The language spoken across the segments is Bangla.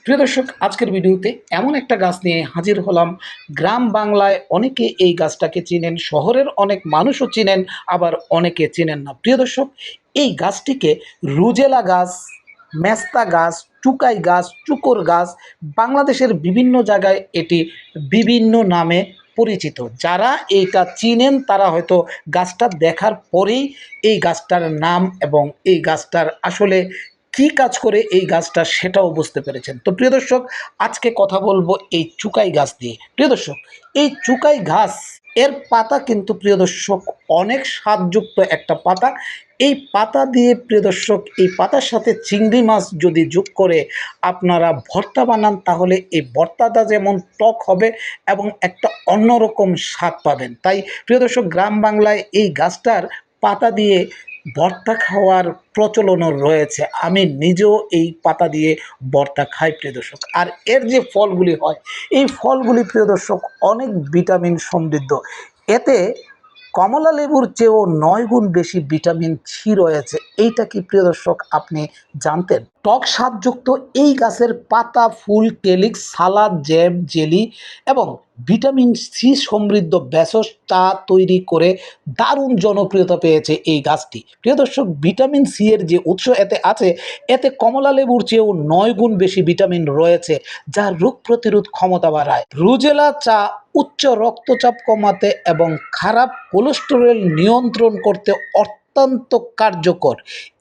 প্রিয় দর্শক, আজকের ভিডিওতে এমন একটা গাছ নিয়ে হাজির হলাম। গ্রাম বাংলায় অনেকে এই গাছটাকে চিনেন, শহরের অনেক মানুষও চিনেন, আবার অনেকে চিনেন না। প্রিয় দর্শক, এই গাছটিকে রুজেলা গাছ, মেস্তা গাছ, চুকাই গাছ, চুকর গাছ, বাংলাদেশের বিভিন্ন জায়গায় এটি বিভিন্ন নামে পরিচিত। যারা এইটা চিনেন তারা হয়তো গাছটা দেখার পরেই এই গাছটার নাম এবং এই গাছটার আসলে কি কাজ করে এই গাছটা সেটাও বুঝতে পেরেছেন। তো প্রিয় দর্শক, আজকে কথা বলবো এই চুকাই গাছ দিয়ে। প্রিয় দর্শক, এই চুকাই গাছ এর পাতা কিন্তু প্রিয় দর্শক অনেক স্বাদযুক্ত একটা পাতা। এই পাতা দিয়ে প্রিয় দর্শক, এই পাতার সাথে চিংড়ি মাছ যদি যোগ করে আপনারা ভর্তা বানান, তাহলে এই ভর্তাটা যেমন টক হবে এবং একটা অন্যরকম স্বাদ পাবেন। তাই প্রিয় দর্শক, গ্রাম বাংলায় এই গাছটার পাতা দিয়ে ভর্তা খাওয়ার প্রচলনও রয়েছে। আমি নিজেও এই পাতা দিয়ে ভর্তা খাই প্রিয় দর্শক। আর এর যে ফলগুলি হয়, এই ফলগুলি প্রিয় দর্শক অনেক ভিটামিন সমৃদ্ধ। এতে কমলা লেবুর চেয়েও ৯ গুণ বেশি ভিটামিন সি রয়েছে। এইটা কি প্রিয় দর্শক আপনি জানতেন? টক স্বাদযুক্ত এই গাছের পাতা, ফুল, কেলিক্স, সালাদ, জ্যাম, জেলি এবং ভিটামিন সি সমৃদ্ধ ভেষজ চা তৈরি করে দারুণ জনপ্রিয়তা পেয়েছে এই গাছটি। প্রিয় দর্শক, ভিটামিন সি এর যে উৎস এতে আছে, এতে কমলা লেবুর চেয়েও ৯ গুণ বেশি ভিটামিন রয়েছে, যা রোগ প্রতিরোধ ক্ষমতা বাড়ায়। রুজেলা চা উচ্চ রক্তচাপ কমাতে এবং খারাপ কোলেস্টেরল নিয়ন্ত্রণ করতে অত্যন্ত কার্যকর।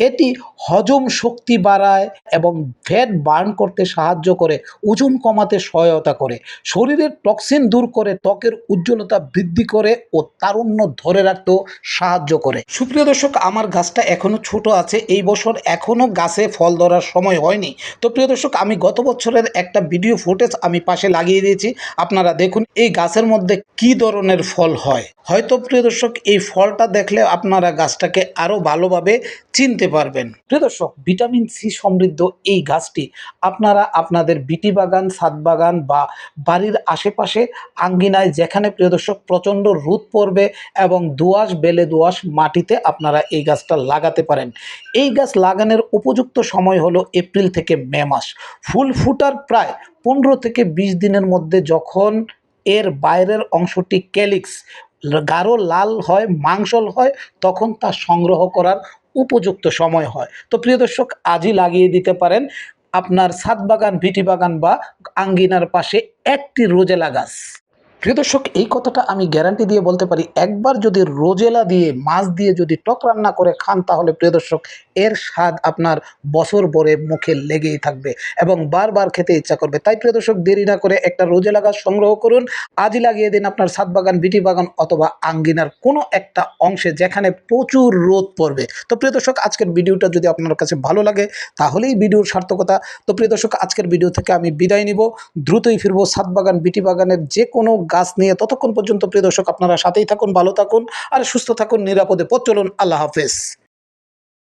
এটি হজম শক্তি বাড়ায় এবং ফ্যাট বার্ন করতে সাহায্য করে, ওজন কমাতে সহায়তা করে, শরীরের টক্সিন দূর করে, ত্বকের উজ্জ্বলতা বৃদ্ধি করে ও তারুণ্য ধরে রাখতেও সাহায্য করে। সুপ্রিয় দর্শক, আমার গাছটা এখনও ছোট আছে, এই বছর এখনও গাছে ফল ধরার সময় হয়নি। তো প্রিয় দর্শক, আমি গত বছরের একটা ভিডিও ফুটেজ আমি পাশে লাগিয়ে দিয়েছি, আপনারা দেখুন এই গাছের মধ্যে কি ধরনের ফল হয়। হয়তো প্রিয় দর্শক, এই ফলটা দেখলে আপনারা গাছটাকে আরও ভালোভাবে চিনতে পারবেন। প্রিয় দর্শক, ভিটামিন সি সমৃদ্ধ এই গাছটি আপনারা আপনাদের বিটি বাগান, ছাদ বাগান বা বাড়ির আশেপাশে আঙ্গিনায়, যেখানে প্রিয় দর্শক প্রচণ্ড রোদ পড়বে এবং দোআঁশ বেলে দোআঁশ মাটিতে আপনারা এই গাছটা লাগাতে পারেন। এই গাছ লাগানোর উপযুক্ত সময় হলো এপ্রিল থেকে মে মাস। ফুল ফুটার প্রায় 15 থেকে 20 দিনের মধ্যে যখন এর বাইরের অংশটি ক্যালিক্স গাঢ় লাল হয়, মাংসল হয়, তখন তা সংগ্রহ করার উপযুক্ত সময় হয়। তো প্রিয় দর্শক, আজই লাগিয়ে দিতে পারেন আপনার ছাদ বাগান, ভিটি বাগান বা আঙ্গিনার পাশে একটি রোজেলা গাছ। প্রিয় দর্শক, এই কথাটা আমি গ্যারান্টি দিয়ে বলতে পারি, একবার যদি রোজেলা দিয়ে মাছ দিয়ে যদি টক রান্না করে খান, তাহলে প্রিয় দর্শক এর স্বাদ আপনার বছর ভরে মুখে লেগেই থাকবে এবং বারবার খেতে ইচ্ছা করবে। তাই প্রিয় দর্শক, দেরি না করে একটা রোজেলা গাছ সংগ্রহ করুন, আজই লাগিয়ে দিন আপনার ছাদ বাগান, বিটি বাগান অথবা আঙ্গিনার কোনো একটা অংশে যেখানে প্রচুর রোদ পড়বে। তো প্রিয় দর্শক, আজকের ভিডিওটা যদি আপনার কাছে ভালো লাগে তাহলেই ভিডিওর সার্থকতা। তো প্রিয় দর্শক, আজকের ভিডিও থেকে আমি বিদায় নিব, দ্রুতই ফিরবো ছাদ বাগান, বিটি বাগানের যে কোনো গাছ নিয়ে। ততক্ষণ পর্যন্ত প্রিয় দর্শক আপনারা সাথেই থাকুন, ভালো থাকুন আর সুস্থ থাকুন, নিরাপদে পথ চলুন। আল্লাহ হাফেজ।